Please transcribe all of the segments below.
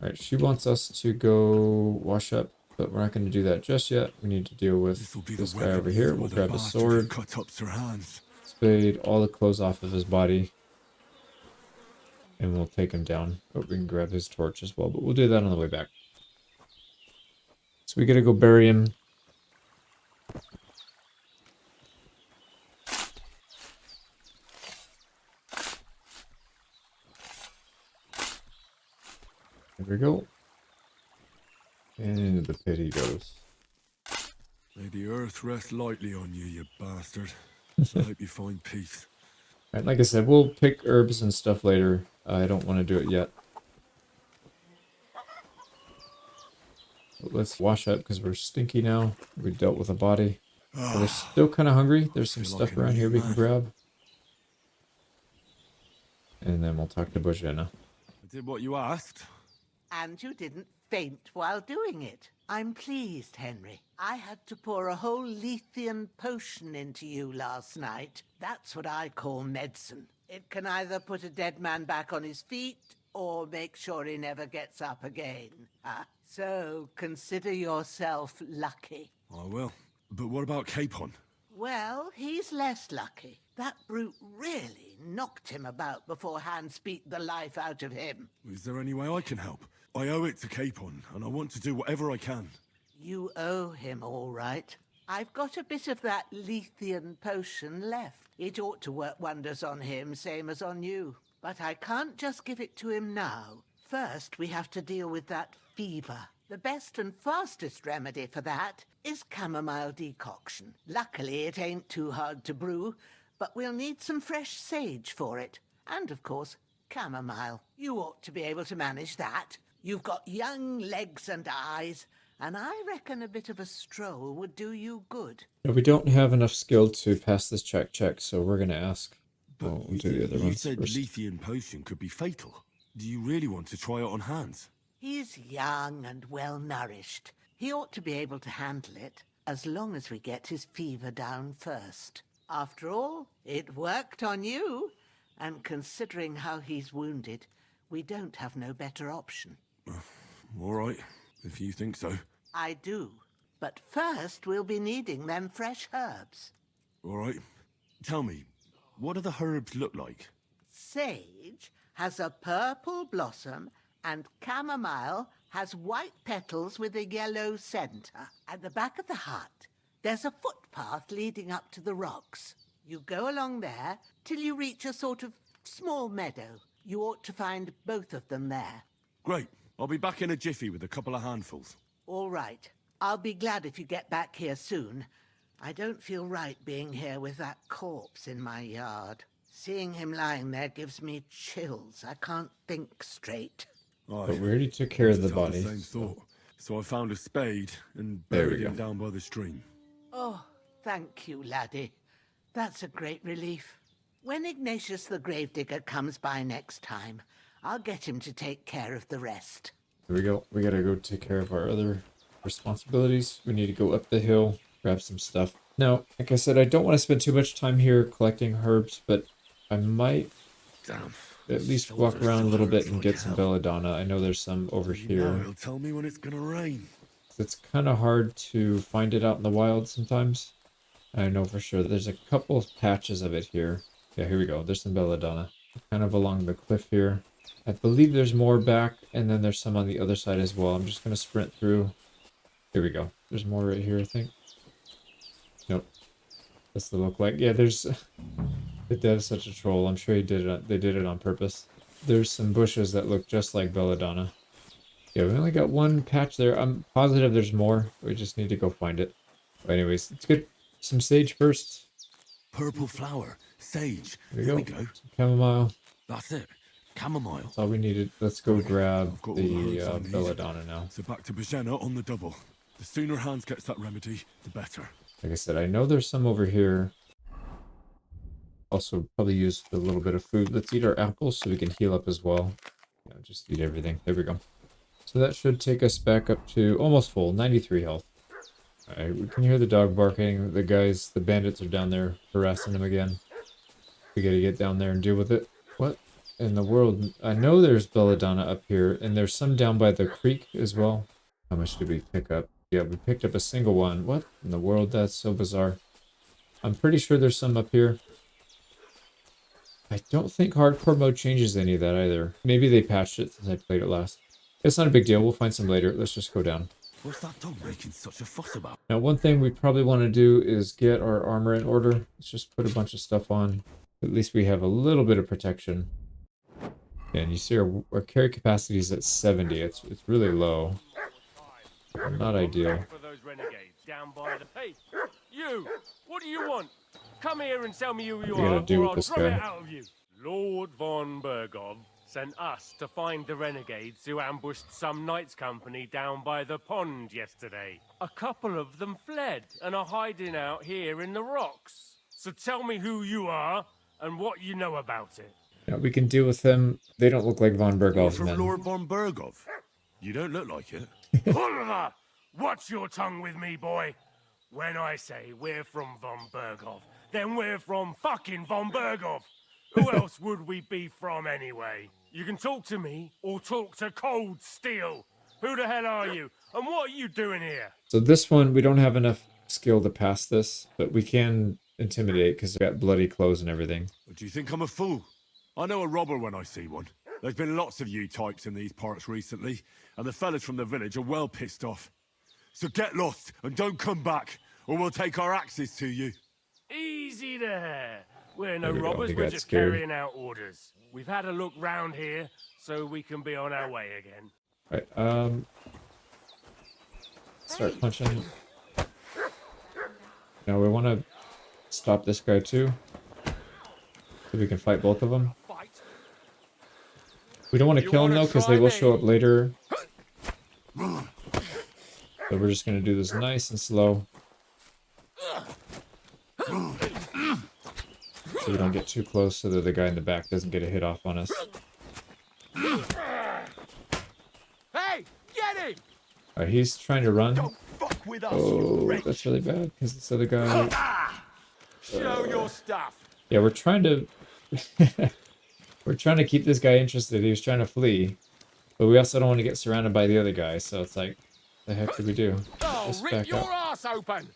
Alright, she wants us to go wash up, but we're not going to do that just yet. We need to deal with this guy over here. We'll grab his sword, cut up her hands. spade, all the clothes off of his body, and we'll take him down. But we can grab his torch as well, but we'll do that on the way back. So we gotta go bury him. There we go. And into the pit he goes. May the earth rest lightly on you, you bastard. I hope you find peace. Right, like I said, we'll pick herbs and stuff later. I don't want to do it yet. But let's wash up because we're stinky now. We dealt with a body. We're still kind of hungry. There's some stuff around here we can grab. And then we'll talk to Bojana. I did what you asked. And you didn't faint while doing it. I'm pleased, Henry. I had to pour a whole Lethean potion into you last night. That's what I call medicine. It can either put a dead man back on his feet or make sure he never gets up again. So consider yourself lucky. I will. But what about Capon? Well, he's less lucky. That brute really knocked him about before Hans beat the life out of him. Is there any way I can help? I owe it to Capon, and I want to do whatever I can. You owe him, all right. I've got a bit of that Lethean potion left. It ought to work wonders on him, same as on you. But I can't just give it to him now. First, we have to deal with that fever. The best and fastest remedy for that is chamomile decoction. Luckily, it ain't too hard to brew, but we'll need some fresh sage for it. And, of course, chamomile. You ought to be able to manage that. You've got young legs and eyes, and I reckon a bit of a stroll would do you good. No, we don't have enough skill to pass this check, so we're going to ask. But We'll do the other you ones said first. Lethean potion could be fatal. Do you really want to try it on Hans? He's young and well-nourished. He ought to be able to handle it, as long as we get his fever down first. After all, it worked on you, and considering how he's wounded, we don't have no better option. All right, if you think so. I do. But first, we'll be needing them fresh herbs. All right. Tell me, what do the herbs look like? Sage has a purple blossom, and chamomile has white petals with a yellow center. At the back of the hut, there's a footpath leading up to the rocks. You go along there till you reach a sort of small meadow. You ought to find both of them there. Great. I'll be back in a jiffy with a couple of handfuls. All right. I'll be glad if you get back here soon. I don't feel right being here with that corpse in my yard. Seeing him lying there gives me chills. I can't think straight. But we already took care of the Just had body. same thought. So I found a spade and There we buried him go. down by the stream. Oh, thank you, laddie. That's a great relief. When Ignatius the Gravedigger comes by next time, I'll get him to take care of the rest. Here we go. We gotta go take care of our other responsibilities. We need to go up the hill, grab some stuff. Now, like I said, I don't want to spend too much time here collecting herbs, but I might Damn. at least walk around a little bit and get some belladonna. I know there's some over here. It'll tell me when it's gonna rain. It's kind of hard to find it out in the wild sometimes. I know for sure there's a couple of patches of it here. Yeah, here we go. There's some belladonna. Kind of along the cliff here. I believe there's more back, and then there's some on the other side as well. I'm just going to sprint through. Here we go. There's more right here, I think. Nope. That's the look like. Yeah, there's... The dev's such a troll. I'm sure he did it. They did it on purpose. There's some bushes that look just like belladonna. Yeah, we only got one patch there. I'm positive there's more. We just need to go find it. But anyways, let's get some sage first. Purple flower, sage. Here we go. Some chamomile. That's it. Chamomile. That's all we needed. Let's go grab I've got all the the herbs I need. belladonna now. So back to Bojana on the double. The sooner Hans gets that remedy, the better. Like I said, I know there's some over here. Also, probably use a little bit of food. Let's eat our apples so we can heal up as well. Yeah, just eat everything. There we go. So that should take us back up to almost full, 93 health. Alright, we can hear the dog barking. The bandits are down there harassing them again. We gotta get down there and deal with it. What? in the world. I know there's belladonna up here, and there's some down by the creek as well. How much did we pick up? Yeah, we picked up a single one. What in the world? That's so bizarre. I'm pretty sure there's some up here. I don't think hardcore mode changes any of that either. Maybe they patched it since I played it last. It's not a big deal. We'll find some later. Let's just go down. What's that dog making such a fuss about? Now, one thing we probably want to do is get our armor in order. Let's just put a bunch of stuff on. At least we have a little bit of protection. And you see our carry capacity is at 70. It's really low. Not ideal. For those renegades down by the... Hey, you! What do you want? Come here and tell me who you What are you are, gonna do or with I'll this drum it guy? out of you. Lord von Bergov sent us to find the renegades who ambushed some knights' company down by the pond yesterday. A couple of them fled and are hiding out here in the rocks. So tell me who you are and what you know about it. Yeah, we can deal with them. They don't look like von You're Bergov's from men. Lord von Bergov. You don't look like it. Oliver, watch your tongue with me, boy. When I say we're from von Bergov, then we're from fucking von Bergov. Who else would we be from anyway? You can talk to me or talk to Cold Steel. Who the hell are you? And what are you doing here? So this one, we don't have enough skill to pass this, but we can intimidate because we got bloody clothes and everything. Do you think I'm a fool? I know a robber when I see one. There's been lots of you types in these parts recently, and the fellas from the village are well pissed off. So get lost and don't come back, or we'll take our axes to you. Easy there. We're no There we go, robbers, he we're got just scared. carrying out orders. We've had a look round here, so we can be on our way again. Right, start punching. Now we want to stop this guy too, so we can fight both of them. We don't want to kill him though, because they will show up later. So we're just going to do this nice and slow. So we don't get too close so that the guy in the back doesn't get a hit off on us. Hey, get him! Alright, he's trying to run. Fuck with us, Oh, that's really bad, because this other guy... Show your stuff. Yeah, we're trying to... we're trying to keep this guy interested. He was trying to flee. But we also don't want to get surrounded by the other guy, so it's like, the heck did we do? I'll Just rip back your up. ass open.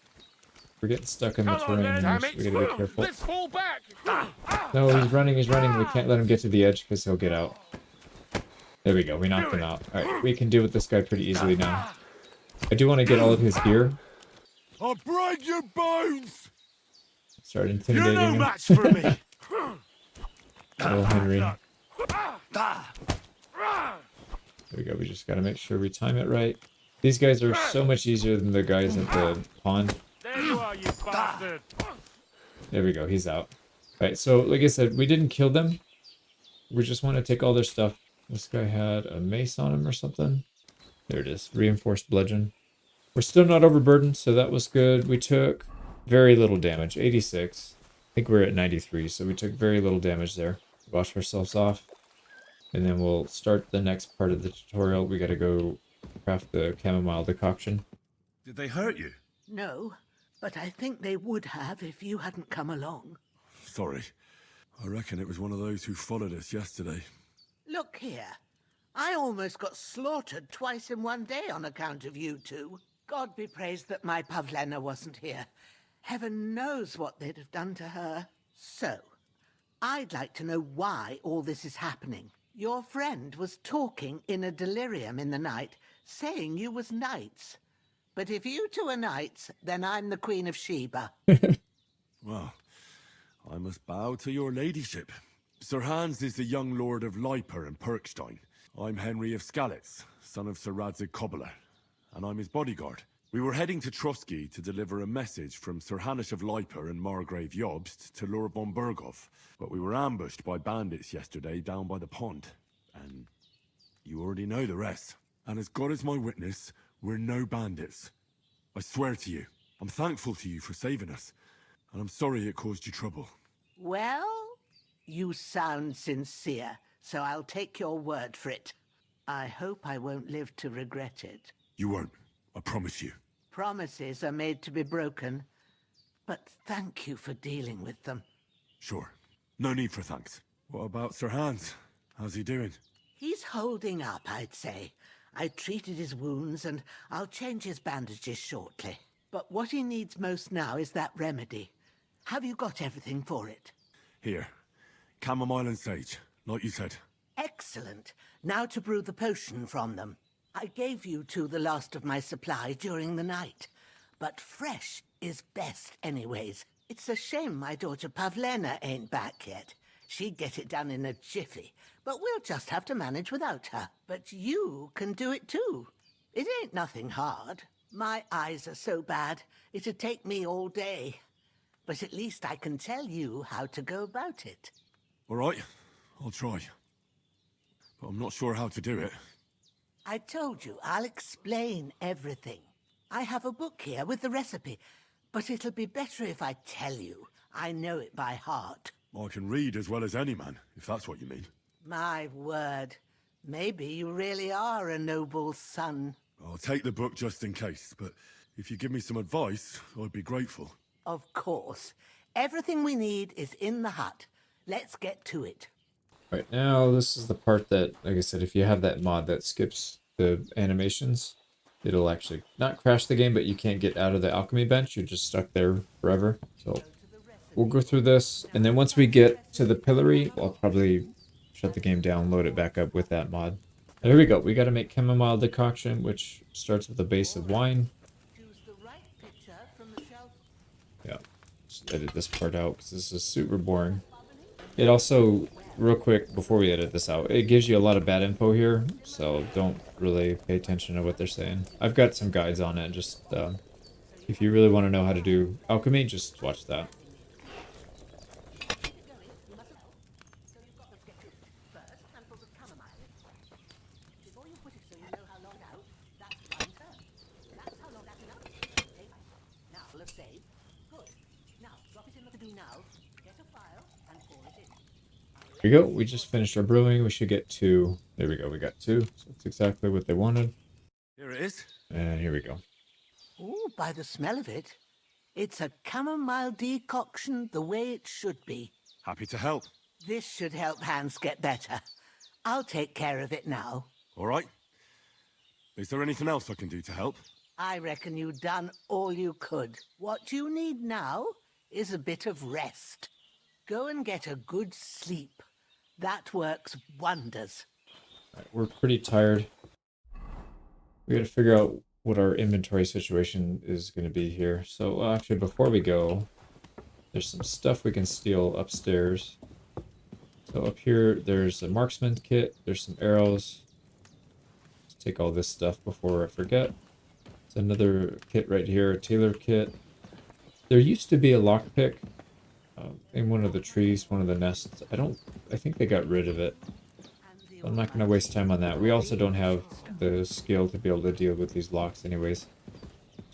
We're getting stuck in the Come on, terrain then, here, damn so we it. gotta be careful. Let's fall back. No, he's running, he's running. We can't let him get to the edge because he'll get out. There we go, we knocked him out. Alright, we can deal with this guy pretty easily now. I do want to get all of his gear. I'll break your bones! Start You're intimidating no him. match for me! Little Henry. There we go, we just gotta make sure we time it right. These guys are so much easier than the guys at the pond. There you are, you bastard. There we go, he's out. Alright, so like I said, we didn't kill them. We just want to take all their stuff. This guy had a mace on him or something. There it is, reinforced bludgeon. We're still not overburdened, so that was good. We took very little damage, 86. I think we're at 93, so we took very little damage there. Wash ourselves off. And then we'll start the next part of the tutorial. We gotta go craft the chamomile decoction. Did they hurt you? No, but I think they would have if you hadn't come along. Sorry. I reckon it was one of those who followed us yesterday. Look here. I almost got slaughtered twice in one day on account of you two. God be praised that my Pavlena wasn't here. Heaven knows what they'd have done to her. So, I'd like to know why all this is happening. Your friend was talking in a delirium in the night, saying you was knights. But if you two are knights, then I'm the Queen of Sheba. Well, I must bow to your ladyship. Sir Hans is the young lord of Leiper and Perkstein. I'm Henry of Skalitz, son of Sir Radzig Cobbler, and I'm his bodyguard. We were heading to Trusky to deliver a message from Sir Hanish of Leiper and Margrave Jobst to Lord von Bergov, but we were ambushed by bandits yesterday down by the pond, and you already know the rest. And as God is my witness, we're no bandits. I swear to you, I'm thankful to you for saving us, and I'm sorry it caused you trouble. Well, you sound sincere, so I'll take your word for it. I hope I won't live to regret it. You won't, I promise you. Promises are made to be broken, but thank you for dealing with them. Sure. No need for thanks. What about Sir Hans? How's he doing? He's holding up, I'd say. I treated his wounds and I'll change his bandages shortly. But what he needs most now is that remedy. Have you got everything for it? Here. Chamomile and sage, like you said. Excellent. Now to brew the potion from them. I gave you two the last of my supply during the night. But fresh is best anyways. It's a shame my daughter Pavlena ain't back yet. She'd get it done in a jiffy, but we'll just have to manage without her. But you can do it too. It ain't nothing hard. My eyes are so bad, it'd take me all day. But at least I can tell you how to go about it. All right, I'll try. But I'm not sure how to do it. I told you, I'll explain everything. I have a book here with the recipe, but it'll be better if I tell you. I know it by heart. I can read as well as any man, if that's what you mean. My word. Maybe you really are a noble son. I'll take the book just in case, but if you give me some advice, I'd be grateful. Of course. Everything we need is in the hut. Let's get to it. Right now, this is the part that, like I said, if you have that mod that skips the animations, it'll actually not crash the game, but you can't get out of the alchemy bench. You're just stuck there forever. So we'll go through this, and then once we get to the pillory, I'll probably shut the game down, load it back up with that mod. And here we go. We got to make chamomile decoction, which starts with a base of wine. Choose the right picture from the shelf. Yeah, just edit this part out because this is super boring. It also, real quick before we edit this out, it gives you a lot of bad info here, so don't really pay attention to what they're saying. I've got some guides on it. Just if you really want to know how to do alchemy, just watch that. Here we go. We just finished our brewing. We should get two. There we go. We got two. So it's exactly what they wanted. Here it is. And here we go. Ooh, by the smell of it, it's a chamomile decoction the way it should be. Happy to help. This should help Hans get better. I'll take care of it now. All right. Is there anything else I can do to help? I reckon you've done all you could. What you need now is a bit of rest. Go and get a good sleep. That works wonders. All right, we're pretty tired. We got to figure out what our inventory situation is going to be here. So actually, before we go, there's some stuff we can steal upstairs. So up here, there's a marksman kit. There's some arrows. Let's take all this stuff before I forget. There's another kit right here, a tailor kit. There used to be a lockpick in one of the trees, one of the nests. I think they got rid of it. I'm not going to waste time on that. We also don't have the skill to be able to deal with these locks anyways.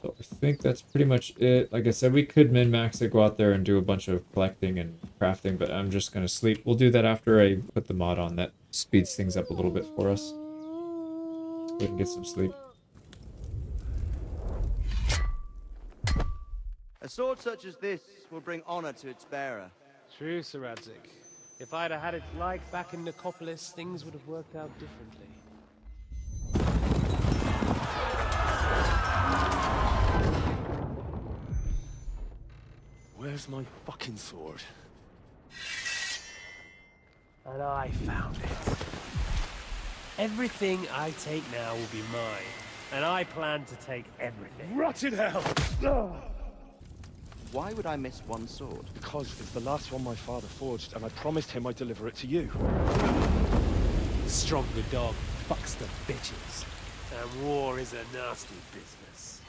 So I think that's pretty much it. Like I said, we could min-max it, go out there and do a bunch of collecting and crafting, but I'm just going to sleep. We'll do that after I put the mod on that speeds things up a little bit for us. So we can get some sleep. A sword such as this will bring honor to its bearer. True, Sir Radzik. If I'd have had its like back in Nicopolis, things would have worked out differently. Where's my fucking sword? And I found it. Everything I take now will be mine, and I plan to take everything. Rotted hell! Why would I miss one sword? Because it's the last one my father forged, and I promised him I'd deliver it to you. Stronger dog fucks the bitches, and war is a nasty business.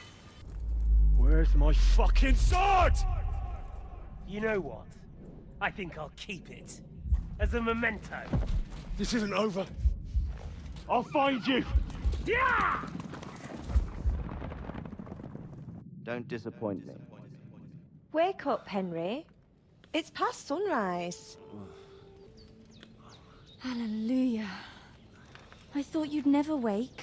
Where's my fucking sword? You know what? I think I'll keep it. As a memento. This isn't over. I'll find you! Yeah! Don't disappoint me. Wake up, Henry. It's past sunrise. Hallelujah. I thought you'd never wake.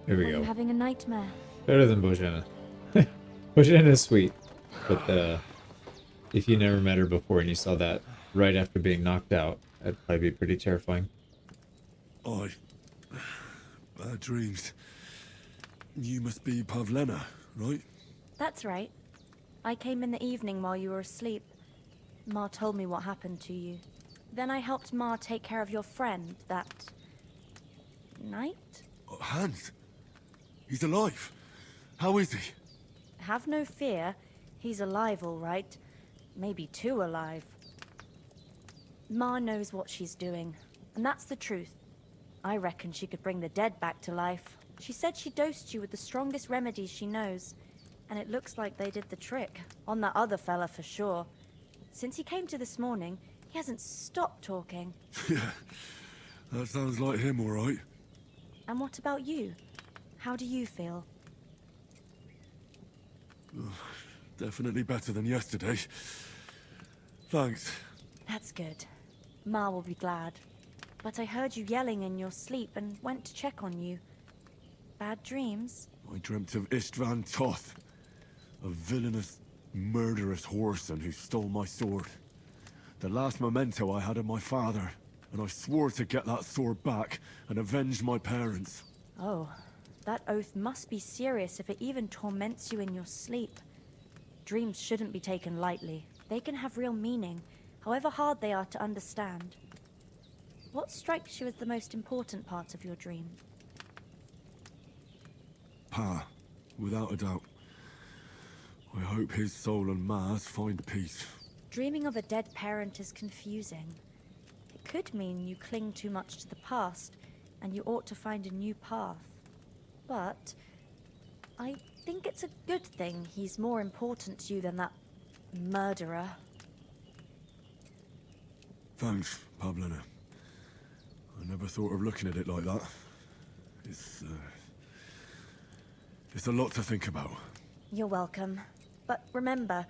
Here we Were go. you having a nightmare? Better than Bojana. Bojana is sweet, but if you never met her before and you saw that right after being knocked out. That'd probably be pretty terrifying. Bad dreams. You must be Pavlena, right? That's right. I came in the evening while you were asleep. Ma told me what happened to you. Then I helped Ma take care of your friend that night? Oh, Hans. He's alive. How is he? Have no fear. He's alive, all right. Maybe too alive. Ma knows what she's doing, and that's the truth. I reckon she could bring the dead back to life. She said she dosed you with the strongest remedies she knows, and it looks like they did the trick. On that other fella for sure. Since he came to this morning, he hasn't stopped talking. Yeah, that sounds like him, all right. And what about you? How do you feel? Definitely better than yesterday. Thanks. That's good. Ma will be glad. But I heard you yelling in your sleep and went to check on you. Bad dreams? I dreamt of Istvan Toth, a villainous, murderous whoreson who stole my sword. The last memento I had of my father, and I swore to get that sword back and avenge my parents. Oh, that oath must be serious if it even torments you in your sleep. Dreams shouldn't be taken lightly. They can have real meaning, however hard they are to understand. What strikes you as the most important part of your dream? Pa, without a doubt. I hope his soul and Ma's find peace. Dreaming of a dead parent is confusing. It could mean you cling too much to the past, and you ought to find a new path. But I think it's a good thing he's more important to you than that murderer. Thanks, Pavlena. I never thought of looking at it like that. It's a lot to think about. You're welcome. But remember,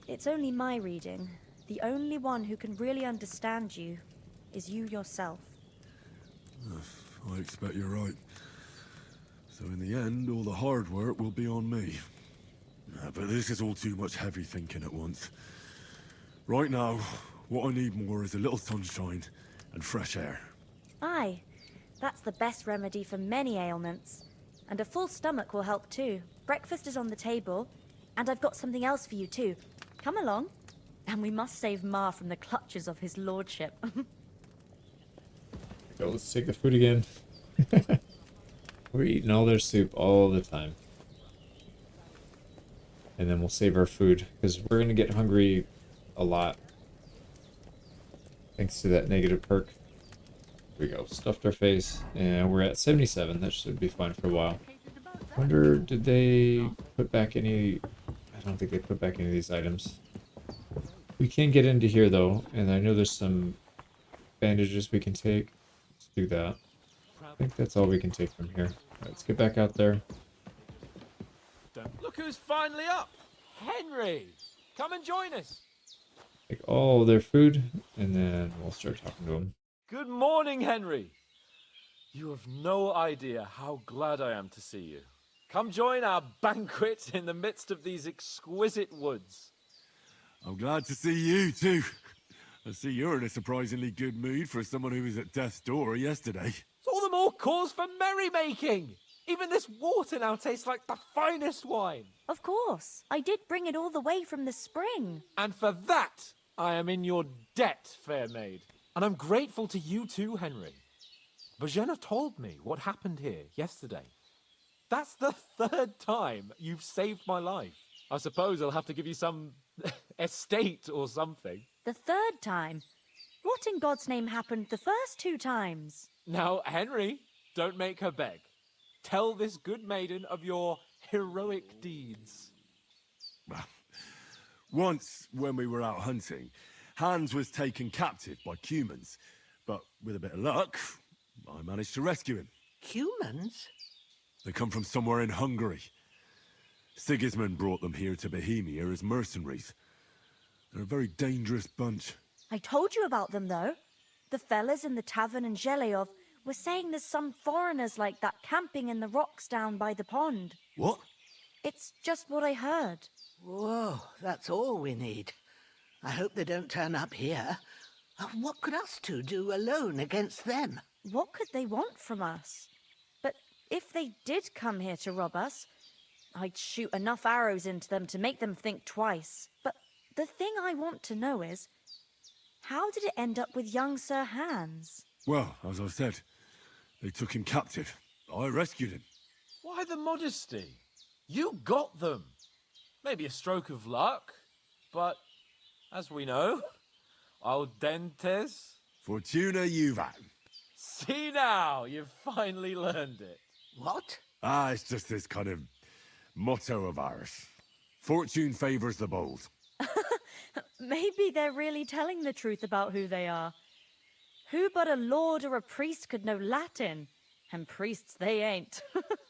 it's only my reading. The only one who can really understand you is you yourself. I expect you're right. So in the end, all the hard work will be on me. But this is all too much heavy thinking at once. Right now, what I need more is a little sunshine and fresh air. Aye, that's the best remedy for many ailments. And a full stomach will help too. Breakfast is on the table, and I've got something else for you too. Come along. And we must save Ma from the clutches of his lordship. Go, let's take the food again. We're eating all their soup all the time. And then we'll save our food, because we're going to get hungry a lot. Thanks to that negative perk. Here we go, stuffed our face, and we're at 77. That should be fine for a while. Wonder, did they put back any... I don't think they put back any of these items. We can get into here though, and I know there's some bandages we can take. Let's do that. I think that's all we can take from here. Let's get back out there. Look who's finally up! Henry! Come and join us! Take all their food, and then we'll start talking to them. Good morning, Henry! You have no idea how glad I am to see you. Come join our banquet in the midst of these exquisite woods. I'm glad to see you too. I see you're in a surprisingly good mood for someone who was at death's door yesterday. It's all the more cause for merrymaking! Even this water now tastes like the finest wine. Of course. I did bring it all the way from the spring. And for that, I am in your debt, fair maid. And I'm grateful to you too, Henry. Bojena told me what happened here yesterday. That's the third time you've saved my life. I suppose I'll have to give you some estate or something. The third time? What in God's name happened the first 2 times? Now, Henry, don't make her beg. Tell this good maiden of your heroic deeds. Once, when we were out hunting, Hans was taken captive by humans. But with a bit of luck, I managed to rescue him. Humans? They come from somewhere in Hungary. Sigismund brought them here to Bohemia as mercenaries. They're a very dangerous bunch. I told you about them, though. The fellas in the tavern in Zheleyov were saying there's some foreigners like that camping in the rocks down by the pond. What? It's just what I heard. Whoa, that's all we need. I hope they don't turn up here. What could us two do alone against them? What could they want from us? But if they did come here to rob us, I'd shoot enough arrows into them to make them think twice. But the thing I want to know is, how did it end up with young Sir Hans? Well, as I said, they took him captive. I rescued him. Why the modesty? You got them. Maybe a stroke of luck, but as we know, al dentes. Fortuna juvat. See now, you've finally learned it. What? It's just this kind of motto of ours. Fortune favors the bold. Maybe they're really telling the truth about who they are. Who but a lord or a priest could know Latin? And priests they ain't.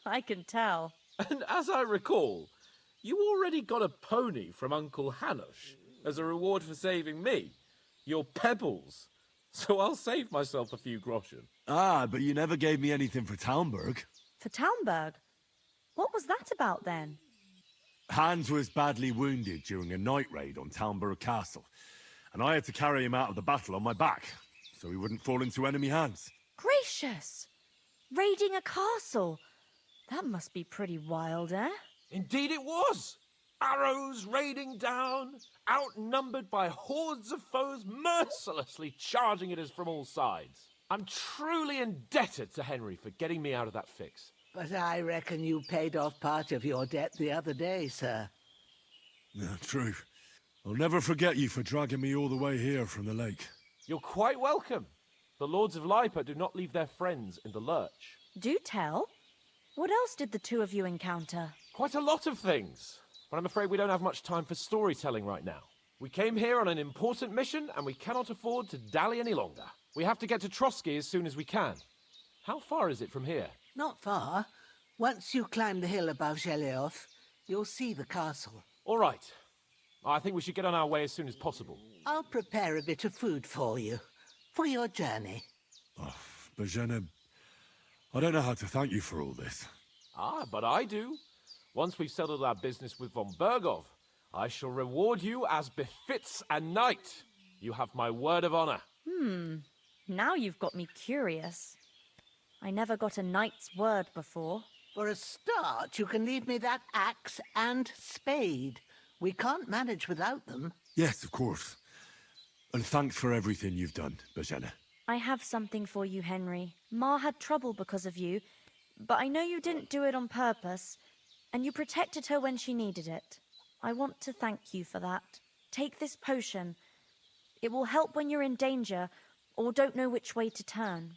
I can tell. And as I recall, you already got a pony from Uncle Hanush as a reward for saving me. Your pebbles. So I'll save myself a few groschen. But you never gave me anything for Talmberg. For Talmberg? What was that about then? Hans was badly wounded during a night raid on Talmberg Castle, and I had to carry him out of the battle on my back, so he wouldn't fall into enemy hands. Gracious! Raiding a castle? That must be pretty wild, eh? Indeed it was. Arrows raining down, outnumbered by hordes of foes mercilessly charging at us from all sides. I'm truly indebted to Henry for getting me out of that fix. But I reckon you paid off part of your debt the other day, sir. Yeah, true. I'll never forget you for dragging me all the way here from the lake. You're quite welcome. The Lords of Lipa do not leave their friends in the lurch. Do tell. What else did the two of you encounter? Quite a lot of things. But I'm afraid we don't have much time for storytelling right now. We came here on an important mission, and we cannot afford to dally any longer. We have to get to Trotsky as soon as we can. How far is it from here? Not far. Once you climb the hill above Geleoth, you'll see the castle. All right. I think we should get on our way as soon as possible. I'll prepare a bit of food for you, for your journey. Oh, Bajena, I don't know how to thank you for all this. But I do. Once we've settled our business with von Bergov, I shall reward you as befits a knight. You have my word of honor. Now you've got me curious. I never got a knight's word before. For a start, you can leave me that axe and spade. We can't manage without them. Yes, of course. And thanks for everything you've done, Bajena. I have something for you, Henry. Ma had trouble because of you, but I know you didn't do it on purpose, and you protected her when she needed it. I want to thank you for that. Take this potion. It will help when you're in danger or don't know which way to turn.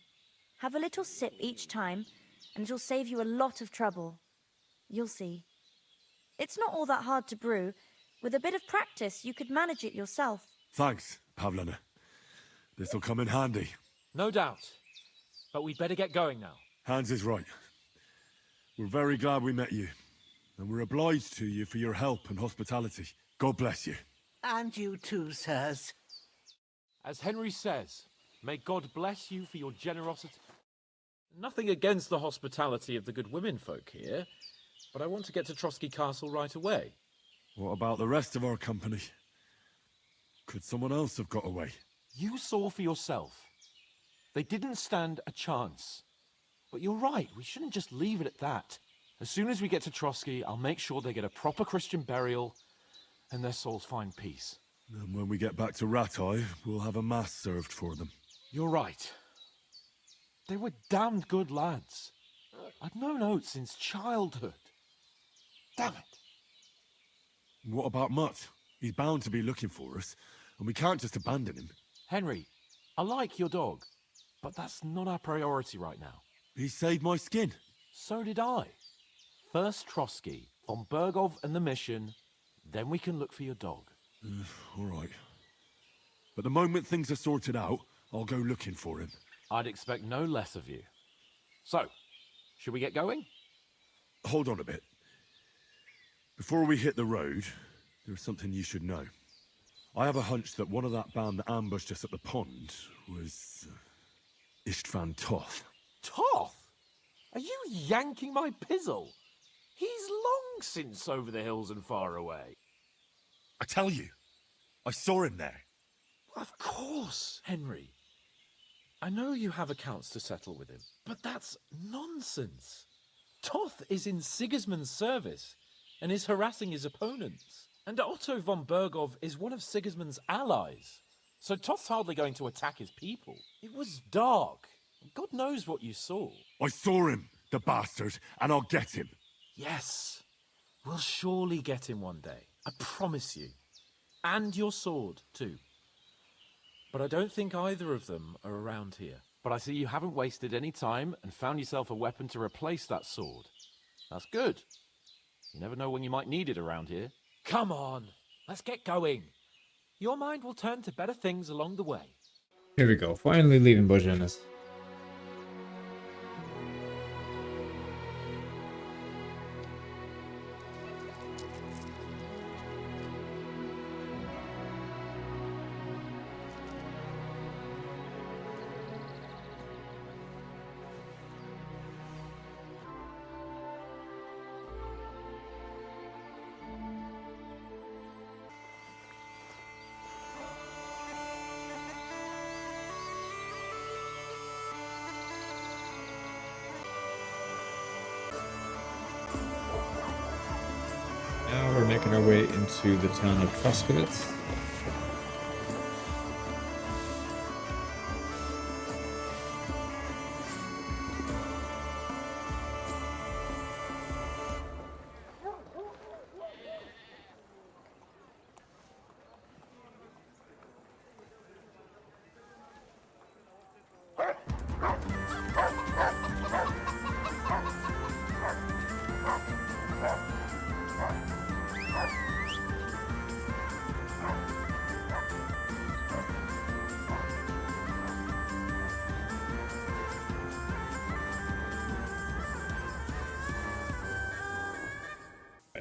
Have a little sip each time, and it'll save you a lot of trouble. You'll see. It's not all that hard to brew. With a bit of practice, you could manage it yourself. Thanks, Pavlana. This'll come in handy. No doubt. But we'd better get going now. Hans is right. We're very glad we met you. And we're obliged to you for your help and hospitality. God bless you. And you too, sirs. As Henry says, may God bless you for your generosity. Nothing against the hospitality of the good women folk here, but I want to get to Trotsky Castle right away. What about the rest of our company? Could someone else have got away? You saw for yourself. They didn't stand a chance. But you're right, we shouldn't just leave it at that. As soon as we get to Trotsky, I'll make sure they get a proper Christian burial and their souls find peace. And when we get back to Ratai, we'll have a mass served for them. You're right. They were damned good lads. I'd known Oates since childhood. Damn it. What about Mutt? He's bound to be looking for us, and we can't just abandon him. Henry, I like your dog, but that's not our priority right now. He saved my skin. So did I. First Trotsky, von Bergov and the mission, then we can look for your dog. All right. But the moment things are sorted out, I'll go looking for him. I'd expect no less of you. So, should we get going? Hold on a bit. Before we hit the road, there's something you should know. I have a hunch that one of that band that ambushed us at the pond was Istvan Toth. Toth? Are you yanking my pizzle? He's long since over the hills and far away. I tell you, I saw him there. Of course, Henry. I know you have accounts to settle with him, but that's nonsense. Toth is in Sigismund's service and is harassing his opponents. And Otto von Bergov is one of Sigismund's allies. So Toth's hardly going to attack his people. It was dark. God knows what you saw. I saw him, the bastard, and I'll get him. Yes, we'll surely get him one day. I promise you. And your sword, too. But I don't think either of them are around here. But I see you haven't wasted any time and found yourself a weapon to replace that sword. That's good. You never know when you might need it around here. Come on, let's get going. Your mind will turn to better things along the way. Here we go. Finally leaving Bojanis. Now we're making our way into the town of Troskowitz.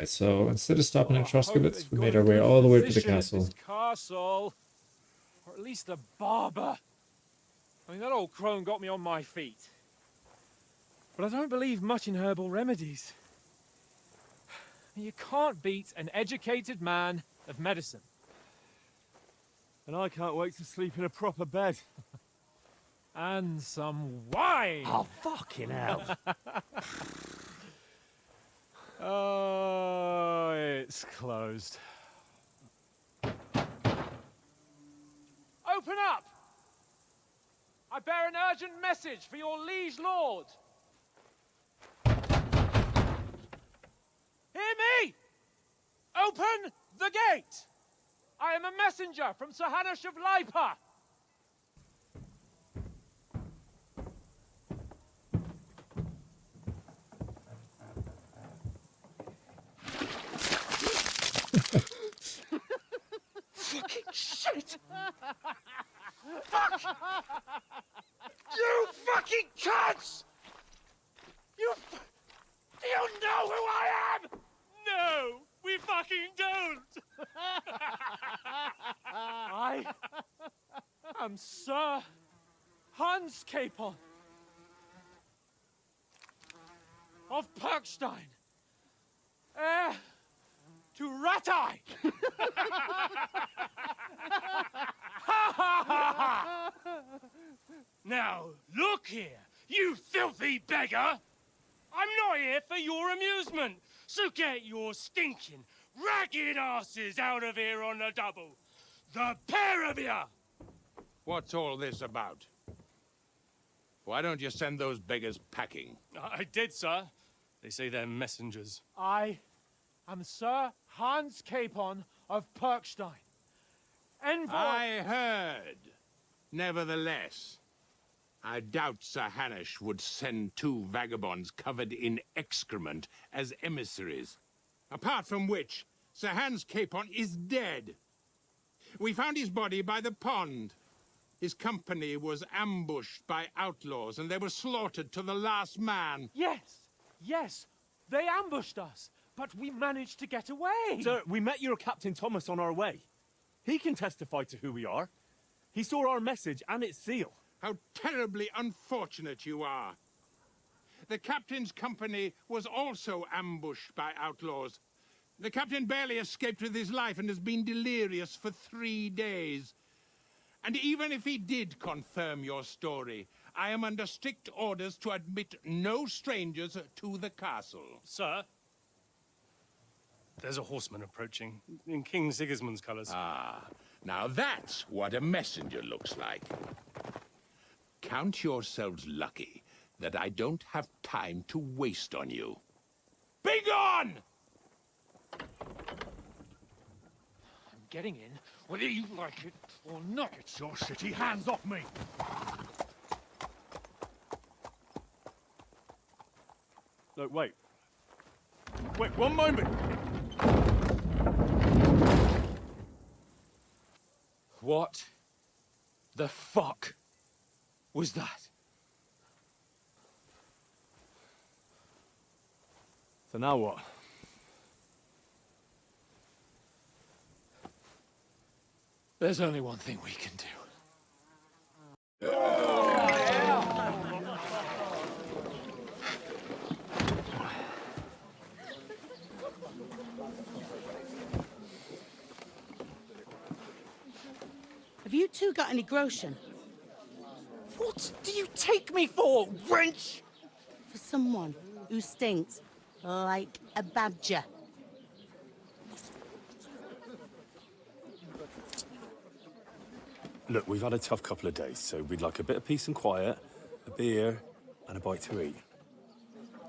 So instead of stopping at Troskowitz, we made our way all the way to the castle. Castle, or at least a barber. I mean, that old crone got me on my feet. But I don't believe much in herbal remedies. You can't beat an educated man of medicine. And I can't wait to sleep in a proper bed. And some wine! Oh, fucking hell. Oh, it's closed. Open up! I bear an urgent message for your liege lord. Hear me! Open the gate! I am a messenger from Sir Hanush of Lipa. Fucking shit! Fuck! You fucking cunts! Do you know who I am? No, we fucking don't. I am Sir Hans Capon of Perkstein, heir to Ratai. Now, look here, you filthy beggar! I'm not here for your amusement, so get your stinking, ragged asses out of here on the double. The pair of you! What's all this about? Why don't you send those beggars packing? I did, sir. They say they're messengers. I am Sir Hans Capon of Perkstein. Envoy... I heard. Nevertheless, I doubt Sir Hanush would send two vagabonds covered in excrement as emissaries. Apart from which, Sir Hans Capon is dead. We found his body by the pond. His company was ambushed by outlaws, and they were slaughtered to the last man. Yes, they ambushed us, but we managed to get away. Sir, we met your Captain Thomas on our way. He can testify to who we are. He saw our message and its seal. How terribly unfortunate you are. The captain's company was also ambushed by outlaws. The captain barely escaped with his life and has been delirious for 3 days. And even if he did confirm your story, I am under strict orders to admit no strangers to the castle. Sir, there's a horseman approaching in King Sigismund's colours. Ah, now that's what a messenger looks like. Count yourselves lucky that I don't have time to waste on you. Be gone! I'm getting in, whether you like it or not. Get your shitty hands off me! Look, wait. Wait, one moment! What the fuck was that? So now what? There's only one thing we can do. Have you two got any groschen? What do you take me for, wench? For someone who stinks like a badger. Look, we've had a tough couple of days, so we'd like a bit of peace and quiet, a beer, and a bite to eat.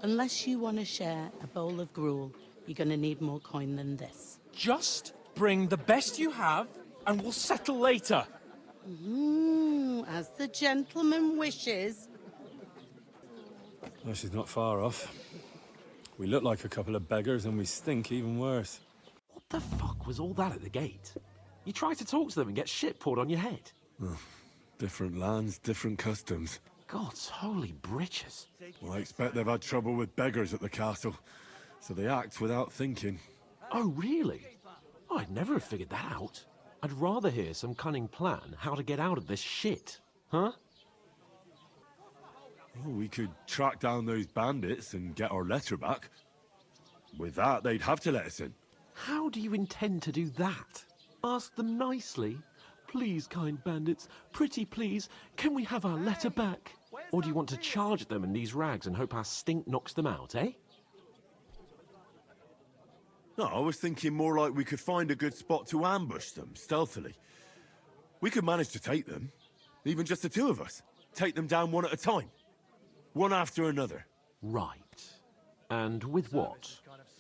Unless you want to share a bowl of gruel, you're going to need more coin than this. Just bring the best you have, and we'll settle later. As the gentleman wishes. Well, she's not far off. We look like a couple of beggars, and we stink even worse. What the fuck was all that at the gate? You try to talk to them and get shit poured on your head. Different lands, different customs. God's holy britches. Well, I expect they've had trouble with beggars at the castle, so they act without thinking. Oh, really? Oh, I'd never have figured that out. I'd rather hear some cunning plan how to get out of this shit. Huh? Well, we could track down those bandits and get our letter back. With that, they'd have to let us in. How do you intend to do that? Ask them nicely. Please, kind bandits, pretty please, can we have our letter back? Or do you want to charge at them in these rags and hope our stink knocks them out, eh? No, I was thinking more like we could find a good spot to ambush them, stealthily. We could manage to take them, even just the two of us. Take them down one at a time. One after another. Right. And with what?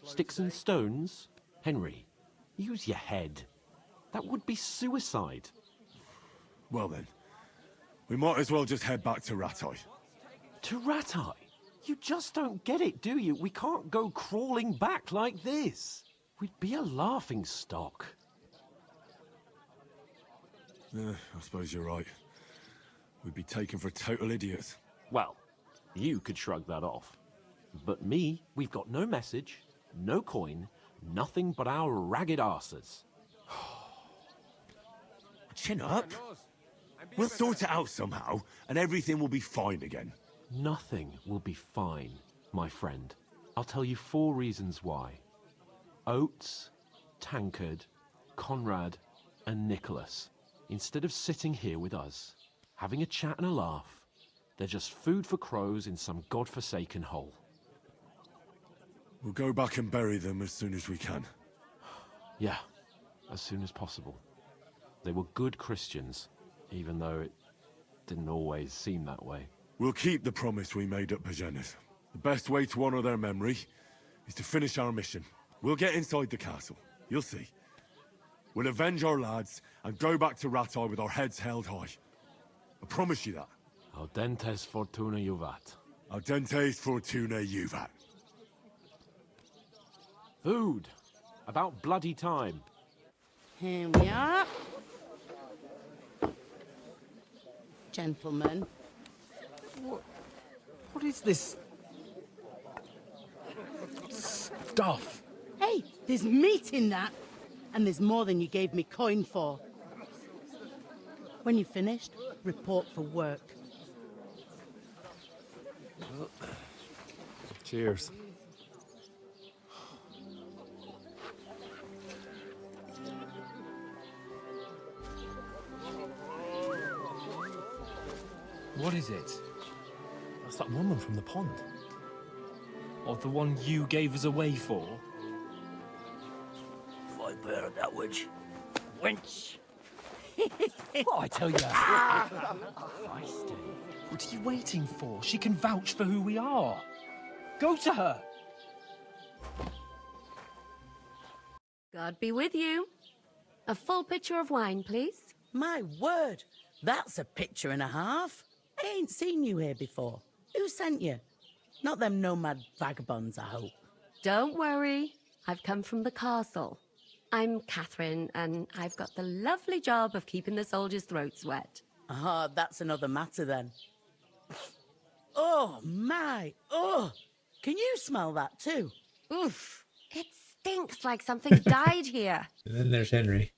Sticks and stones? Henry, use your head. That would be suicide. Well then, we might as well just head back to Ratai. To Ratai? You just don't get it, do you? We can't go crawling back like this. We'd be a laughing stock. I suppose you're right. We'd be taken for total idiots. Well, you could shrug that off. But me, we've got no message, no coin, nothing but our ragged arses. Chin up. We'll sort it out somehow, and everything will be fine again. Nothing will be fine, my friend. I'll tell you 4 reasons why. Oates, Tankard, Conrad, and Nicholas, instead of sitting here with us, having a chat and a laugh, they're just food for crows in some godforsaken hole. We'll go back and bury them as soon as we can. Yeah, as soon as possible. They were good Christians, even though it didn't always seem that way. We'll keep the promise we made at Pagenis. The best way to honor their memory is to finish our mission. We'll get inside the castle. You'll see. We'll avenge our lads and go back to Ratai with our heads held high. I promise you that. Audentes fortuna juvat. Audentes fortuna juvat. Food. About bloody time. Here we are. Gentlemen. What is this stuff? Hey, there's meat in that. And there's more than you gave me coin for. When you're finished, report for work. Cheers. is it? That's that woman from the pond. Or the one you gave us away for? I bear that witch. Wench! What I tell you? What are you waiting for? She can vouch for who we are. Go to her. God be with you. A full pitcher of wine, please. My word, that's a picture and a half. I ain't seen you here before. Who sent you? Not them nomad vagabonds, I hope. Don't worry. I've come from the castle. I'm Catherine, and I've got the lovely job of keeping the soldiers' throats wet. Ah, that's another matter then. Oh, my. Oh, can you smell that too? Oof. It stinks like something died here. And then there's Henry.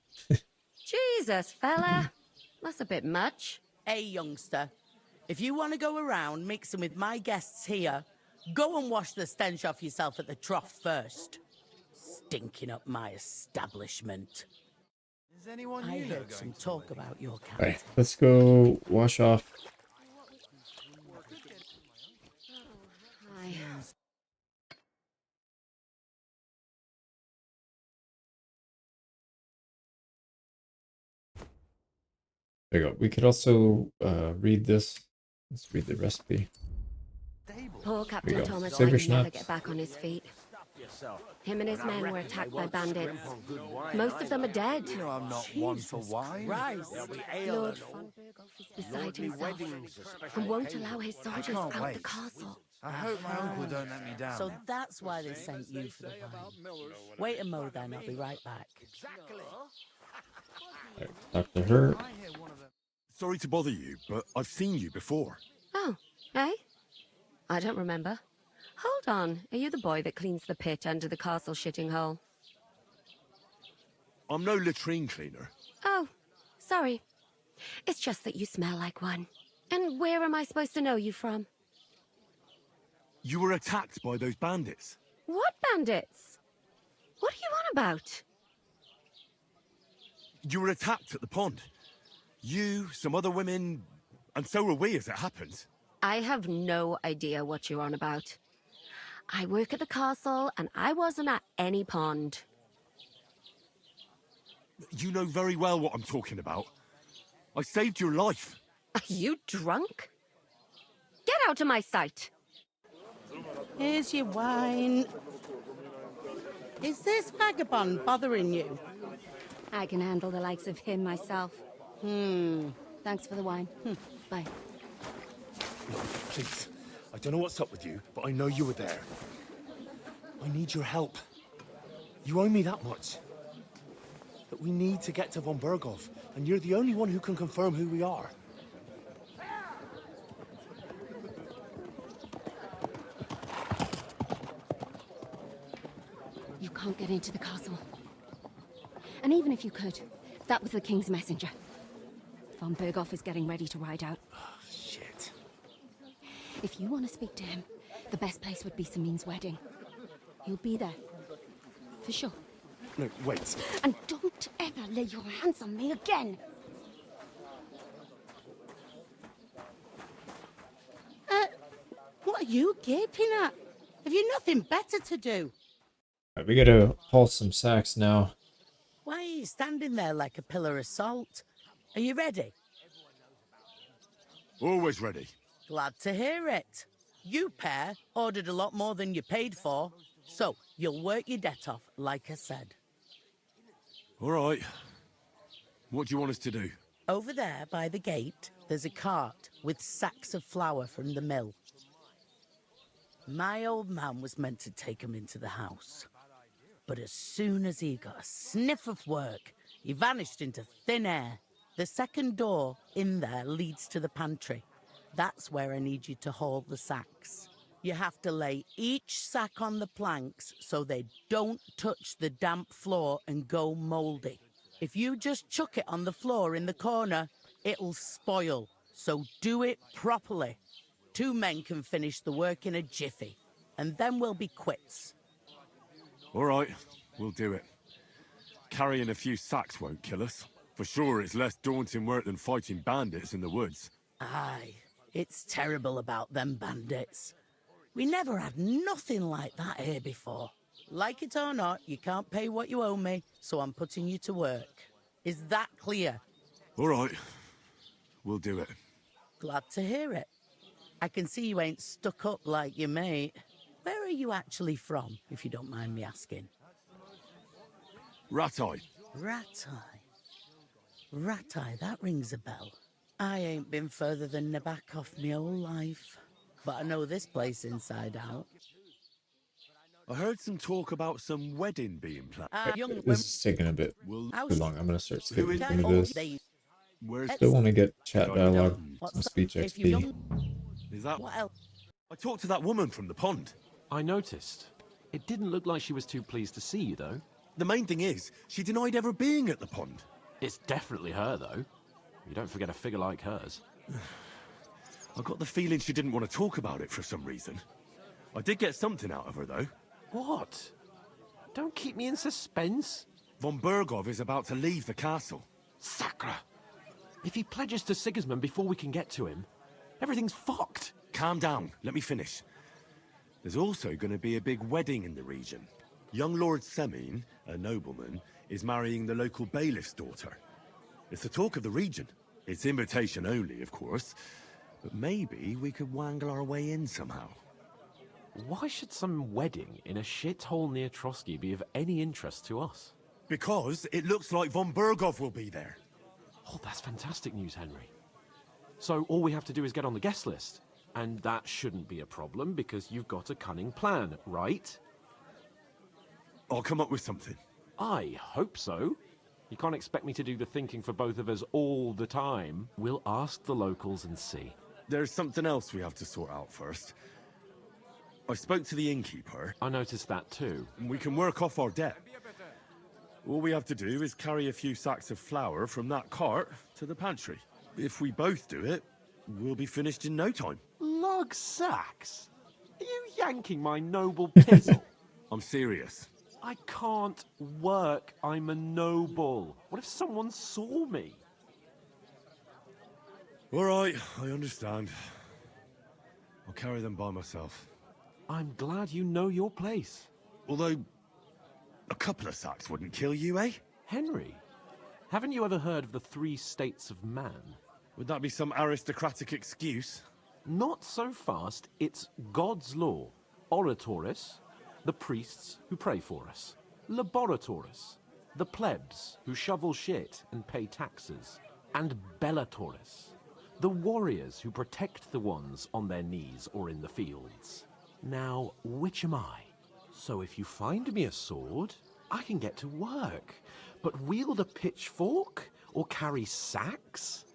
Jesus, fella. That's a bit much. Hey, youngster. If you want to go around mixing with my guests here, go and wash the stench off yourself at the trough first. Stinking up my establishment. Is anyone I new heard some talk about your cat. Alright, let's go wash off. Hi. There you go. We could also read this. Let's read the recipe. Poor Captain Thomas Savor might never schnapps. get back on his feet. Him and his men were attacked by bandits. Most of them are dead. You know I'm not one for wine. Christ. Lord von Berghoff is beside himself and won't allow his soldiers out the castle. I hope my uncle don't let me down. So that's why they sent you for the wine. Wait a mo then, I'll be right back. Right, talk to her. Sorry to bother you, but I've seen you before. Oh, eh? I don't remember. Hold on, are you the boy that cleans the pit under the castle shitting hole? I'm no latrine cleaner. Oh, sorry. It's just that you smell like one. And where am I supposed to know you from? You were attacked by those bandits. What bandits? What are you on about? You were attacked at the pond. You, some other women, and so were we as it happened. I have no idea what you're on about. I work at the castle, and I wasn't at any pond. You know very well what I'm talking about. I saved your life. Are you drunk? Get out of my sight! Here's your wine. Is this vagabond bothering you? I can handle the likes of him myself. Thanks for the wine. Bye. Look, please. I don't know what's up with you, but I know you were there. I need your help. You owe me that much. But we need to get to von Berghoff, and you're the only one who can confirm who we are. You can't get into the castle. And even if you could, that was the King's messenger. Von Berghoff is getting ready to ride out. Oh, shit. If you want to speak to him, the best place would be Samin's wedding. He'll be there. For sure. No, wait. And don't ever lay your hands on me again! What are you gaping at? Have you nothing better to do? Right, we gotta haul some sacks now. Why are you standing there like a pillar of salt? Are you ready? Always ready. Glad to hear it. You pair ordered a lot more than you paid for, so you'll work your debt off, like I said. All right. What do you want us to do? Over there by the gate, there's a cart with sacks of flour from the mill. My old man was meant to take 'em into the house. But as soon as he got a sniff of work, he vanished into thin air. The second door in there leads to the pantry. That's where I need you to haul the sacks. You have to lay each sack on the planks so they don't touch the damp floor and go mouldy. If you just chuck it on the floor in the corner, it'll spoil. So do it properly. 2 men can finish the work in a jiffy, and then we'll be quits. All right, we'll do it. Carrying a few sacks won't kill us. For sure, it's less daunting work than fighting bandits in the woods. Aye, It's terrible about them bandits. We never had nothing like that here before. Like it or not, you can't pay what you owe me, so I'm putting you to work. Is that clear? All right. We'll do it. Glad to hear it. I can see you ain't stuck up like your mate. Where are you actually from, if you don't mind me asking? Rat-eye. Rat-eye. Rat-eye, that rings a bell. I ain't been further than Nabakov my whole life, but I know this place inside out. I heard some talk about some wedding being planned. Young This is taking a bit too long. I'm gonna start skipping through this. Still want to get chat dialogue, some speech XP. Is that... What else? I talked to that woman from the pond. I noticed. It didn't look like she was too pleased to see you, though. The main thing is, she denied ever being at the pond. It's definitely her, though. You don't forget a figure like hers. I got the feeling she didn't want to talk about it for some reason. I did get something out of her, though. What? Don't keep me in suspense. Von Bergov is about to leave the castle. Sacre! If he pledges to Sigismund before we can get to him, everything's fucked. Calm down. Let me finish. There's also going to be a big wedding in the region. Young Lord Semin, a nobleman, is marrying the local bailiff's daughter. It's the talk of the region. It's invitation only, of course. But maybe we could wangle our way in somehow. Why should some wedding in a shithole near Trotsky be of any interest to us? Because it looks like Von Bergov will be there. Oh, that's fantastic news, Henry. So all we have to do is get on the guest list. And that shouldn't be a problem because you've got a cunning plan, right? I'll come up with something. I hope so. You can't expect me to do the thinking for both of us all the time. We'll ask the locals and see. There's something else we have to sort out first. I spoke to the innkeeper. I noticed that too. And we can work off our debt. All we have to do is carry a few sacks of flour from that cart to the pantry. If we both do it, we'll be finished in no time. Lug sacks? Are you yanking my noble pizzle? I'm serious. I can't work. I'm a noble. What if someone saw me? All right, I understand. I'll carry them by myself. I'm glad you know your place. Although, a couple of sacks wouldn't kill you, eh? Henry, haven't you ever heard of the 3 states of man? Would that be some aristocratic excuse? Not so fast. It's God's law. Oratoris, the priests who pray for us. Laboratoris, the plebs who shovel shit and pay taxes. And Bellatoris, the warriors who protect the ones on their knees or in the fields. Now, which am I? So if you find me a sword, I can get to work. But wield a pitchfork or carry sacks?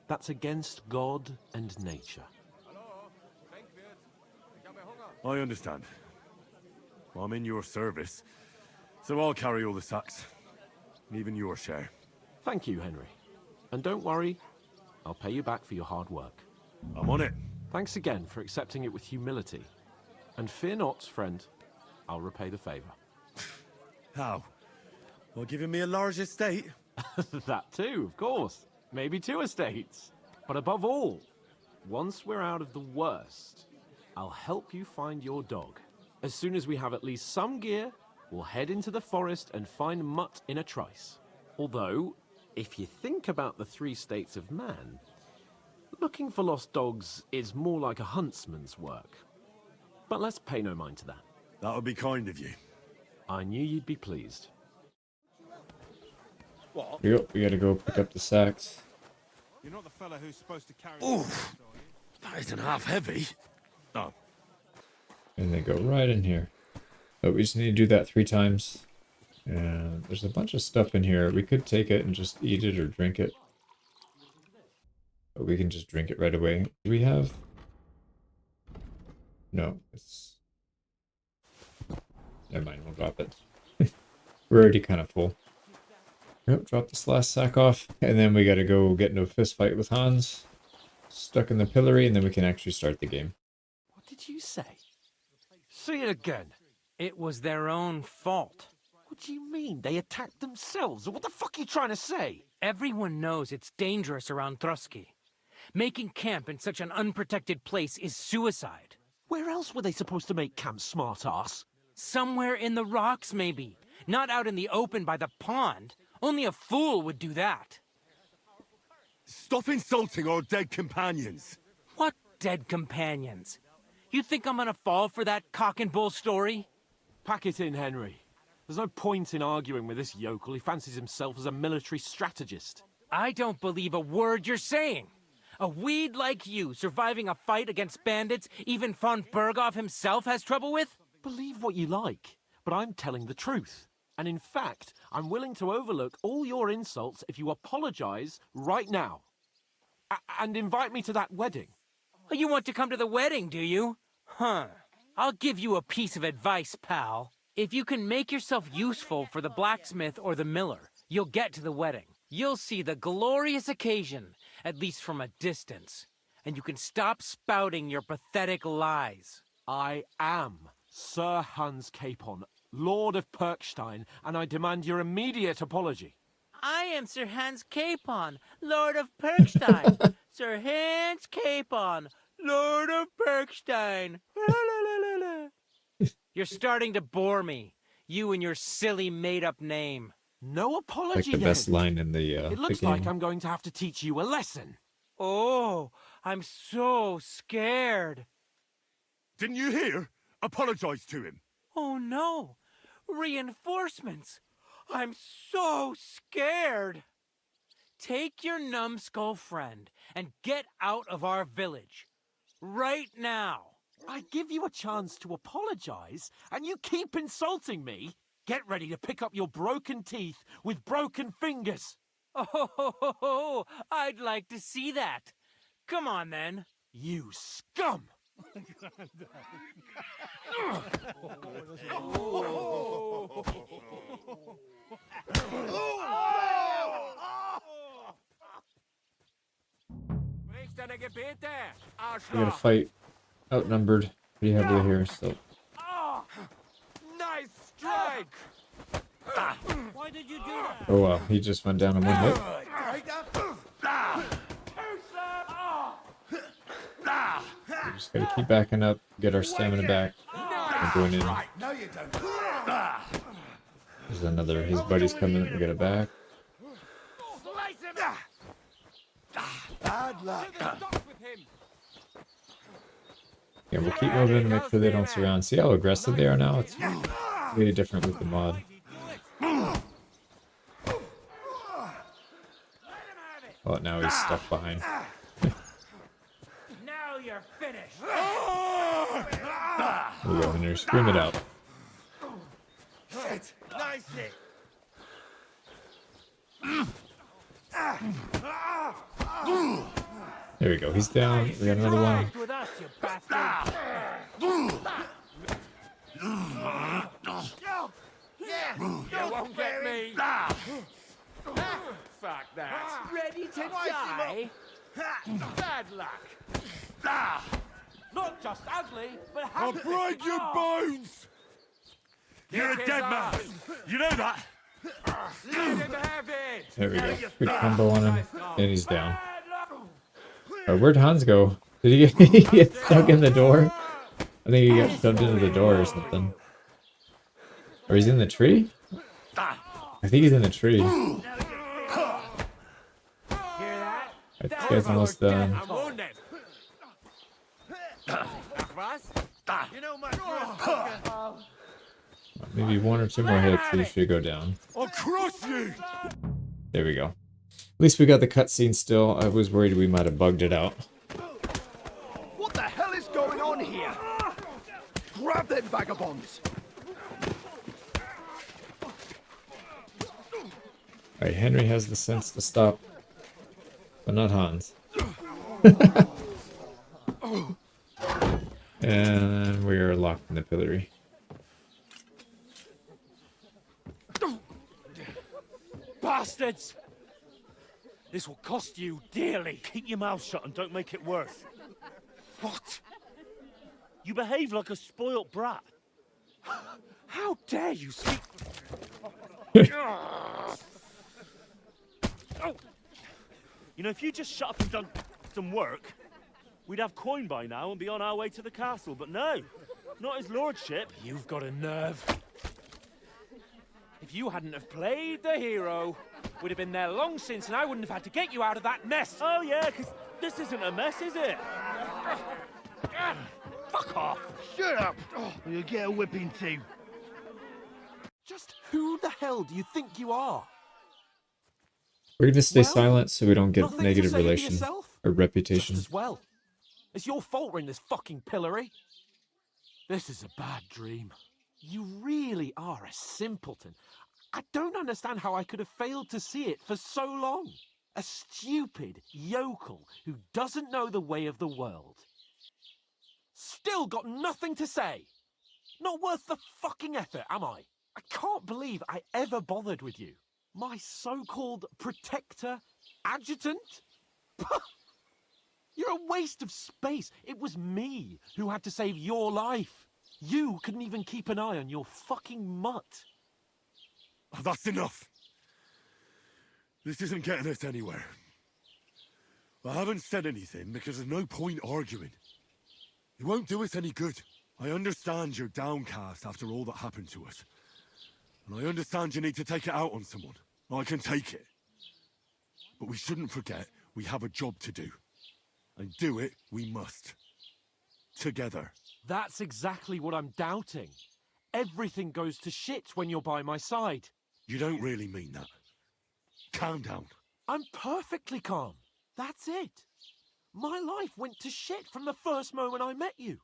That's against God and nature. I understand. I'm in your service, so I'll carry all the sacks. Even your share. Thank you, Henry. And don't worry, I'll pay you back for your hard work. I'm on it. Thanks again for accepting it with humility. And fear not, friend, I'll repay the favor. How? By giving me a large estate? That too, of course. Maybe 2 estates. But above all, once we're out of the worst, I'll help you find your dog. As soon as we have at least some gear, we'll head into the forest and find Mutt in a trice. Although, if you think about the 3 states of man, looking for lost dogs is more like a huntsman's work. But let's pay no mind to that. That would be kind of you. I knew you'd be pleased. What? Yep, we gotta go pick up the sacks. You're not the fella who's supposed to carry... Oof! That isn't half heavy. Oh. And they go right in here. But we just need to do that 3 times. And there's a bunch of stuff in here. We could take it and just eat it or drink it. But we can just drink it right away. Do we have... No, it's... Never mind, we'll drop it. We're already kind of full. Yep, drop this last sack off. And then we gotta go get into a fist fight with Hans. Stuck in the pillory, and then we can actually start the game. What did you say? Say it again. It was their own fault. What do you mean? They attacked themselves? What the fuck are you trying to say? Everyone knows it's dangerous around Trotsky. Making camp in such an unprotected place is suicide. Where else were they supposed to make camp, smart-ass? Somewhere in the rocks, maybe. Not out in the open by the pond. Only a fool would do that. Stop insulting our dead companions. What dead companions? You think I'm gonna fall for that cock and bull story? Pack it in, Henry. There's no point in arguing with this yokel. He fancies himself as a military strategist. I don't believe a word you're saying. A weed like you surviving a fight against bandits even von Berghoff himself has trouble with? Believe what you like, but I'm telling the truth. And in fact, I'm willing to overlook all your insults if you apologize right now. And invite me to that wedding. You want to come to the wedding, do you? Huh. I'll give you a piece of advice, pal. If you can make yourself useful for the blacksmith or the miller, you'll get to the wedding. You'll see the glorious occasion, at least from a distance. And you can stop spouting your pathetic lies. I am Sir Hans Capon, Lord of Perkstein, and I demand your immediate apology. I am Sir Hans Capon, Lord of Perkstein. Sir Hans Capon, Lord of Perkstein. You're starting to bore me. You and your silly made-up name. No apology, Like the best line in the It looks the game. like I'm going to have to teach you a lesson. Oh, I'm so scared. Didn't you hear? Apologize to him. Oh no, reinforcements. I'm so scared. Take your numbskull friend and get out of our village. Right now. I give you a chance to apologize, and you keep insulting me. Get ready to pick up your broken teeth with broken fingers. Oh, I'd like to see that. Come on, then. You scum! We gotta fight outnumbered pretty heavily here, so. Nice strike! Why did you do that? Oh wow, he just went down in one hit. We just gotta keep backing up, get our stamina back, and going in. No, you don't. There's another, his buddy's coming, we get it back. Bad luck. Yeah, we'll keep moving to make sure they don't surround. See how aggressive they are now? It's really different with the mod. Oh, now he's stuck behind. Now you're finished. There we go, Henry. Scream it out. Nice hit. There we go. He's down. We got another one. With us, you bastard. You won't get me. Fuck that. Ready to die? Bad luck. Not just ugly, but I'll break your bones! You're a dead man. You know that? Let him have it. There we go. Quick combo on him. And he's down. Where'd Hans go? Did he get stuck in the door? I think he got shoved into the door or something. Or he's in the tree? I think he's in the tree. This guy's almost done. I'm wounded. You know my Maybe one or two more hits, he should go down. I'll crush you! There we go. At least we got the cutscene still. I was worried we might have bugged it out. What the hell is going on here? Grab them vagabonds! Alright, Henry has the sense to stop, but not Hans. And we are locked in the pillory. Bastards! This will cost you dearly. Keep your mouth shut and don't make it worse. What? You behave like a spoilt brat. How dare you speak... You know, if you just shut up and don't... some work, we'd have coin by now and be on our way to the castle, but no. Not his lordship. You've got a nerve. If you hadn't have played the hero, we'd have been there long since and I wouldn't have had to get you out of that mess. Oh yeah, because this isn't a mess, is it? Fuck off! Shut up! Or you'll get a whipping too. Just who the hell do you think you are? We're gonna stay Well, silent so we don't get nothing to negative say for relation yourself? or Just reputation. as well. It's your fault we're in this fucking pillory. This is a bad dream. You really are a simpleton. I don't understand how I could have failed to see it for so long. A stupid yokel who doesn't know the way of the world. Still got nothing to say. Not worth the fucking effort, am I? I can't believe I ever bothered with you. My so-called protector, adjutant? You're a waste of space. It was me who had to save your life. You couldn't even keep an eye on your fucking mutt. Oh, that's enough. This isn't getting us anywhere. I haven't said anything because there's no point arguing. It won't do us any good. I understand you're downcast after all that happened to us. And I understand you need to take it out on someone. I can take it. But we shouldn't forget we have a job to do. And do it we must. Together. That's exactly what I'm doubting. Everything goes to shit when you're by my side. You don't really mean that. Calm down. I'm perfectly calm. That's it. My life went to shit from the first moment I met you.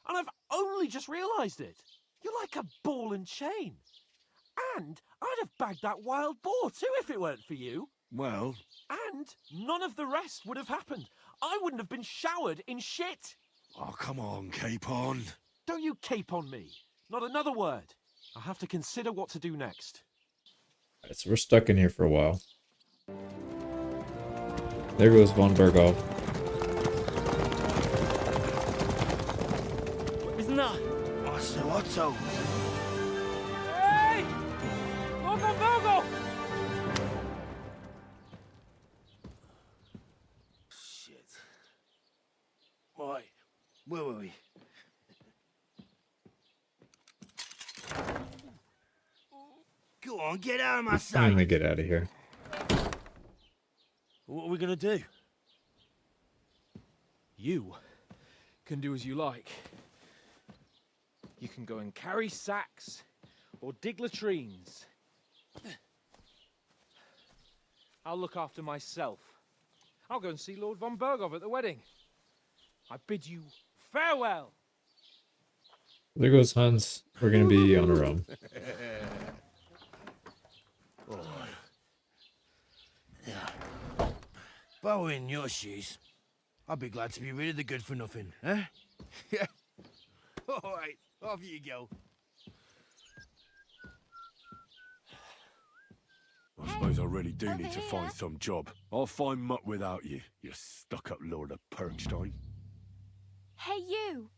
And I've only just realised it. You're like a ball and chain. And I'd have bagged that wild boar too if it weren't for you. Well... And none of the rest would have happened. I wouldn't have been showered in shit. Oh, come on, Capon. Don't you cape on me. Not another word. I have to consider what to do next. Alright, so we're stuck in here for a while. There goes von Berghoff. Isn't that? Otto. Hey! Lord von Berghoff! Shit. Right, where were we? Go on, get out of my sight. Finally get out of here. What are we gonna do? You can do as you like. You can go and carry sacks or dig latrines. I'll look after myself. I'll go and see Lord von Berghoff at the wedding. I bid you farewell. There goes Hans. We're gonna be on our own. If I were in your shoes, I'd be glad to be rid of the good for nothing, eh? Yeah. All right, off you go. I suppose I really do need to find some job. I'll find mutt without you, you stuck-up Lord of Perkstein. Hey, you!